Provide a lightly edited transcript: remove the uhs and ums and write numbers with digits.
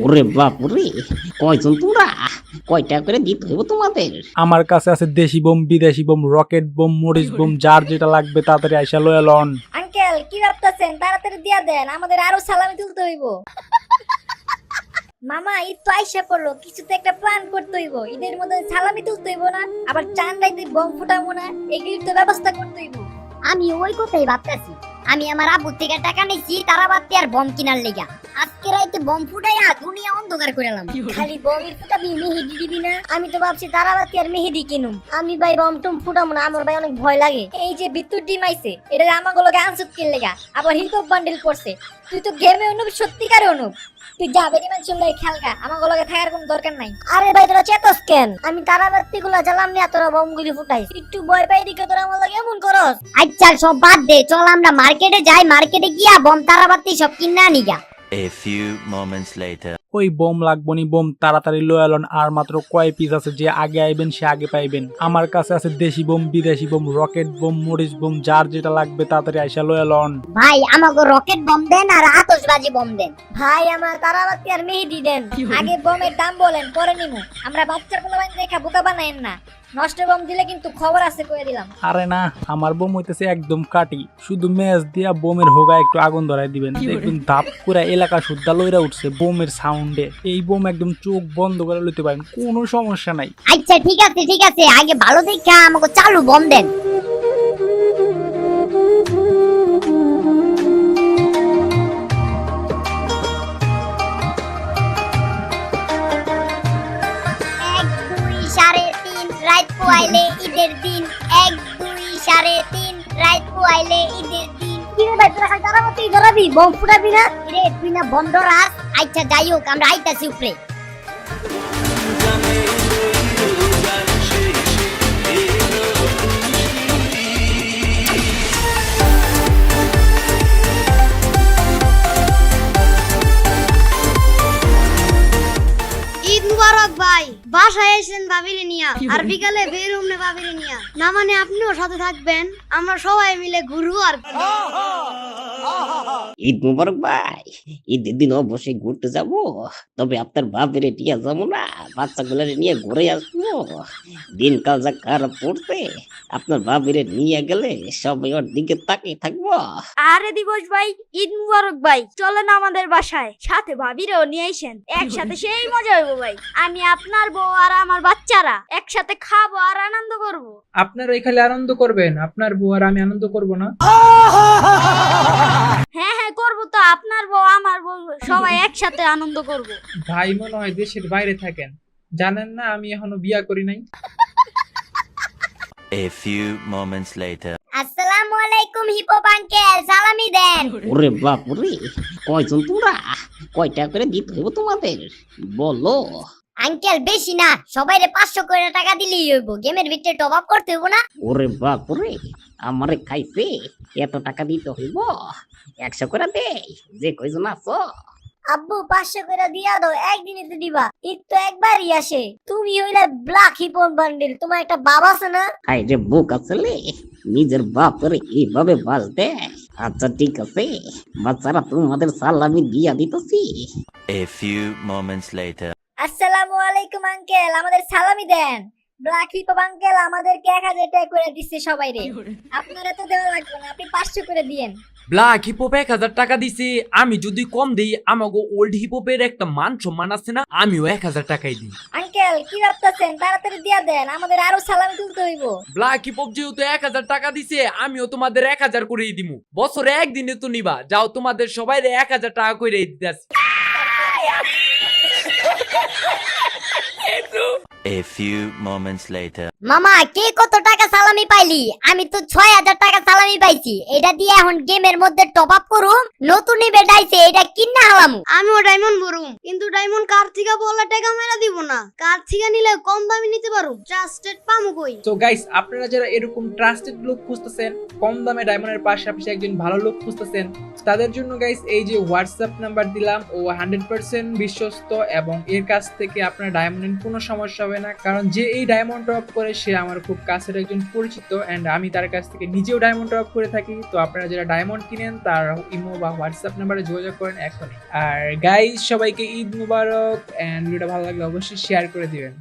ওরে বাপুরে, কয়জন তোমরা? কয়টা করে দিতে হইব তোমাদের? আমার কাছে আছে দেশি বোম, বিদেশি বোম, রকেট বোম, মরিচ বোম, যার যেটা লাগবে তাড়াতাড়ি আইসা লয়ে লন। আঙ্কেল কি ভাবতেছেন? তাড়াতাড়ি দিয়া দেন, আমাদের আরো সালামি তুলতে হইব। মামা ঈদ তো আইসা পড়লো, কিছু তো একটা প্ল্যান করতে হইব। ঈদের মধ্যে সালামি তুলতে হইব না, আবার চান রাইতে বম ফুটাবো না, এগুলির তো ব্যবস্থা করতে হইব। আমি ওই কথাই ভাবতেছি। আমি আমার আব্বু থেকে টাকা নিয়েছি তারাবাতি আর বম কিনার লেগা। আজকে রাইতে বম ফুটাইয়া দুনিয়া অন্ধকার করেলাম। খালি বমের ফুটাবি, মেহেদি দিবি না? আমি তো ভাবছি তারাবাতি আর মেহেদি কিনুম। আমি ভাই বম টম ফুটাবো না, আমার ভাই অনেক ভয় লাগে। এই যে বিদ্যুৎ ডিম আইছে, এটা আমাগুলোকে আনসুত কিন লেগা, আবার হিপহপ বান্ডেল করছে। তুই তো গেমে অনুপ, সত্যিকারে অনুপ। তুই যা বেরিমান চলে খেলগা, আমাগুলোকে থাকার কোনো দরকার নাই। আরে ভাই তোরা চেতস কেন? আমি তারাবাতি গুলা জ্বালাম নিয়ে তোরা বম গুলি ফুটাই। একটু ভয় পাই দিকে তোরা আমার লাগে এমন করস। আচ্ছা সব বাদ দে, চল আমরা মার্কেটে যাই। মার্কেটে গিয়া বম তারাবাতি সব কিনা নিগা। A few moments later. ওই বোম লাগবো নি, বোম তাড়াতাড়ি লয়ে লন। আর মাত্র কয় পিস আছে, যে আগে আইবেন সে আগে পাইবেন। আমার কাছে আছে দেশি বোম, বিদেশি বোম, রকেট বোম, মরিচ বোম, যার যেটা লাগবে তাড়াতাড়ি আইসা লয়ে লন। ভাই আমাকে রকেট বম দেন আর আতশবাজি বম দেন। ভাই আমার তারাবাতি আর মেহেদি দেন। আগে বমের দাম বলেন, পরে নিমু। আমরা বাচ্চার কোনো বান দেখা বোকা বানায়েন না। নষ্ট বম দিলে কিন্তু খবর আছে কয়ে দিলাম। আরে না, আমার বোম হইতেছে একদম কাটি। শুধু ম্যাচ দিয়া বোমের হোগা একটু আগুন ধরাই দিবেন, দেখবেন ধাপ করে এলাকা সুদ্ধা লইরা উঠছে বোমের সাউন্ডে। এই বোম একদম চোখ বন্ধ করে লইতে পারেন, কোনো সমস্যা নাই। আচ্ছা ঠিক আছে ঠিক আছে, আগে ভালো দেখা আমাকে চালু বম দেন। পোয়াইলে ঈদের দিন, 1 2 3.5 রাত পোয়াইলে ঈদের দিন। কি রে ভাই, তোরা খালি তারাবাতি ধরাবি, বম ফুটাবি না? রে তুই না বন্ধ রাখ। আচ্ছা যাই হোক, আমরা আইতাছি উপরে। ঈদ মুবারক ভাই, বাসায় এসেছেন ভাবিরে নিয়া, আর বিকালে বের হমনে ভাবিরে নিয়া। না মানে আপনিও সাথে থাকবেন, আমরা সবাই মিলে ঘুরবো আর কি। ঈদ মুবারক ভাই, ঈদের দিন অবশ্যই ঘুরতে যাব। তবে আপনার বাপের টিয়া যাবো না, বাচ্চাগুলারে নিয়ে ঘুরে আসবো। দিনকাল যা খারাপ পড়ছে, আপনার বাপের নিয়ে গেলে সবাই ওর দিকে তাকিয়ে থাকবো। আরে দিবস ভাই, ঈদ মুবারক ভাই, চলেন আমাদের বাসায়, সাথে ভাবিরেও নিয়ে আইসেন। একসাথে সেই মজা হইব ভাই। আমি আপনার বউ আর আমার বাচ্চারা একসাথে খাবো আর আনন্দ করব। আপনারা এখানে আনন্দ করবেন, আপনার বউ আর আমি আনন্দ করব না? হ্যাঁ হ্যাঁ করবো তো, আপনার বউ আমার বউ সবাই একসাথে আনন্দ করব। ভাই মনে হয় দেশের বাইরে থাকেন, জানেন না আমি এখনো বিয়া করি নাই। A few moments later. আসসালামু আলাইকুম হিপহপ আঙ্কেল, সালামি দেন। ওরে বাপুরে, কয়জন তোমরা? কয়টা করে দিতে হইব তোমাদের? বলো। আঙ্কেল বেশি না, সবাইরে 500 করে টাকা দিলেই হইব। গেমের ভিতরে টপ আপ করতে হইব না? ওরে বাপুরে, আমারে খাইছে এত টাকা দিতে হইব? 100 করে দেই, যে কয়জন আছো। আব্বু 500 করে দিয়া দাও, একদিনে তো দিবা। ঈদ তো একবারই আসে। তুমি হইলে ব্ল্যাক হিপহপ বান্ডেল, তোমার একটা বাবা আছে না? আই রে বুক আসলে নিজের বাপের এইভাবে বাজতে। আচ্ছা ঠিক আছে, বাচ্চারা তোমাদের সালামি দিয়া দিতেছি। A few moments later. আসসালামু আলাইকুম আঙ্কেল, আমাদের সালামি দেন। ব্ল্যাক হিপহপ আঙ্কেল আমাদেরকে 1000 টাকা করে দিচ্ছে সবাইরে। আপনারা তো দেওয়া লাগবে না, আপনি 500 করে দিয়েন। ব্ল্যাক হিপহপ 1000 টাকা দিছে, আমি যদি কম দিই আমাগো ওল্ড হিপহপের একটা মান সম্মান আছে না, আমিও 1000 টাকাই দিই। আঙ্কেল কি ভাবতেছেন? তাড়াতাড়ি দিয়া দেন, আমাদের আরো সালামি তুলতে হইব। ব্ল্যাক হিপহপ যেহেতু 1000 টাকা দিছে, আমিও তোমাদের 1000 করেই দিমু। বছরে একদিনে তো নিবা, যাও তোমাদের সবাইরে 1000 টাকা করে দিতেছি। A few moments later. মামা কে কত টাকা সালামি পাইলি? আমি তো 6000 টাকা সালামি পাইছি। এটা দিয়ে এখন গেমের মধ্যে টপ আপ করুম, নতুন ইভেন্ট আইছে এটা কিনা হালামু। আমিও ডায়মন্ড ভরুম, কিন্তু ডায়মন্ড কার থেকে বলে টাকা মেরা দিব না, কার থেকে নিলে কম দামে নিতে পারো, ট্রাস্টেড পামু কই। তো গাইস, আপনারা যারা এরকম ট্রাস্টেড লোক খুঁজতেছেন, কম দামে ডায়মন্ডের পাশাপাশি একজন ভালো লোক খুঁজতেছেন, তাদের জন্য গাইস এই যে হোয়াটসঅ্যাপ নাম্বার দিলাম, ও 100% বিশ্বস্ত এবং এর কাছ থেকে আপনার ডায়মন্ডের কোনো সমস্যা হবে না। কারণ যে এই ডায়মন্ড টপ করে সে আমার খুব কাছের একজন পরিচিত, এন্ড আমি তার কাছ থেকে নিজেও ডায়মন্ড টপ করে থাকি। তো আপনারা যারা ডায়মন্ড কিনেন তার ইমো বা হোয়াটসঅ্যাপ নাম্বারে যোগাযোগ করেন এখনই। আর গাইস, সবাইকে ঈদ মুবারক, এন্ড ভিডিওটা ভালো লাগলে অবশ্যই শেয়ার করে দিবেন।